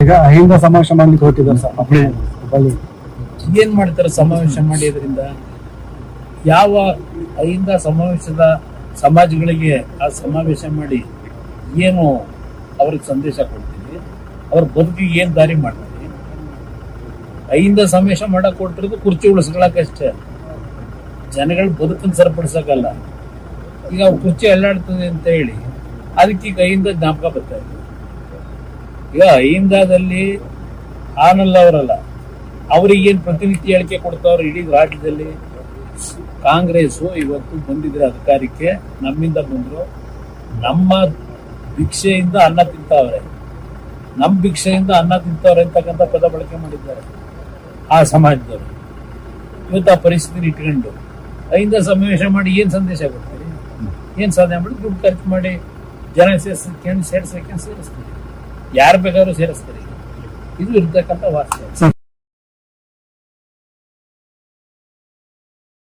ಈಗ ಅಹಿಂದ ಸಮಾವೇಶ ಮಾಡ್ಲಿಕ್ಕೆ ಹೊರಟಿದ್ದಾರೆ ಸರ್ ಹುಬ್ಬಳ್ಳಿ. ಏನ್ ಮಾಡ್ತಾರೆ ಸಮಾವೇಶ ಮಾಡಿ? ಅದರಿಂದ ಯಾವ ಅಹಿಂದ ಸಮಾವೇಶದ ಸಮಾಜಗಳಿಗೆ ಆ ಸಮಾವೇಶ ಮಾಡಿ ಏನು ಅವ್ರಿಗೆ ಸಂದೇಶ ಕೊಡ್ತೀವಿ? ಅವ್ರ ಬದುಕಿಗೆ ಏನ್ ದಾರಿ ಮಾಡ್ತೀವಿ? ಅಹಿಂದ ಸಮಾವೇಶ ಮಾಡಕ್ ಕೊಟ್ಟಿರೋದು ಕುರ್ಚಿ ಉಳಿಸ್ಕೊಳಕಷ್ಟೇ, ಜನಗಳ ಬದುಕನ್ನು ಸರಿಪಡಿಸಕ್ಕಲ್ಲ. ಈಗ ಅವ್ರ ಕುರ್ಚಿ ಅಲ್ಲಾಡ್ತದೆ ಅಂತ ಹೇಳಿ ಅದಕ್ಕೆ ಈಗ ಅಹಿಂದ ಜ್ಞಾಪಕ ಬರ್ತಾ ಇದೆ. ಈಗ ಅಹಿಂದದಲ್ಲಿ ಆನಲ್ಲ ಅವರಲ್ಲ, ಅವ್ರಿಗೆ ಏನ್ ಪ್ರತಿನಿಧಿ ಹೇಳಿಕೆ ಕೊಡ್ತಾವ್ರೆ ಇಡೀ ರಾಜ್ಯದಲ್ಲಿ? ಕಾಂಗ್ರೆಸ್ ಇವತ್ತು ಬಂದಿದ್ರೆ ಅಧಿಕಾರಕ್ಕೆ, ನಮ್ಮಿಂದ ಬಂದ್ರು, ನಮ್ಮ ಭಿಕ್ಷೆಯಿಂದ ಅನ್ನ ತಿಂತಾವ್ರೆ, ನಮ್ಮ ಭಿಕ್ಷೆಯಿಂದ ಅನ್ನ ತಿಂತಾವ್ರೆ ಅಂತಕ್ಕಂಥ ಪದ ಬಳಕೆ ಮಾಡಿದ್ದಾರೆ ಆ ಸಮಾಜದವರು. ಇವತ್ತು ಆ ಪರಿಸ್ಥಿತಿ ಇಟ್ಕೊಂಡು ಅಹಿಂದ ಸಮಾವೇಶ ಮಾಡಿ ಏನ್ ಸಂದೇಶ ಕೊಡ್ತೀರಿ? ಏನ್ ಸಾಧನೆ ಮಾಡಿ? ದುಡ್ಡು ಖರ್ಚು ಮಾಡಿ ಜನ ಸೇರಿಸ್ತಾರೆ, ಯಾರು ಬೇಕಾದ್ರೂ ಸೇರಿಸ್ತಾರೆ. ಇದು ಇರ್ತಕ್ಕಂಥ ವಾಸ್ತವ.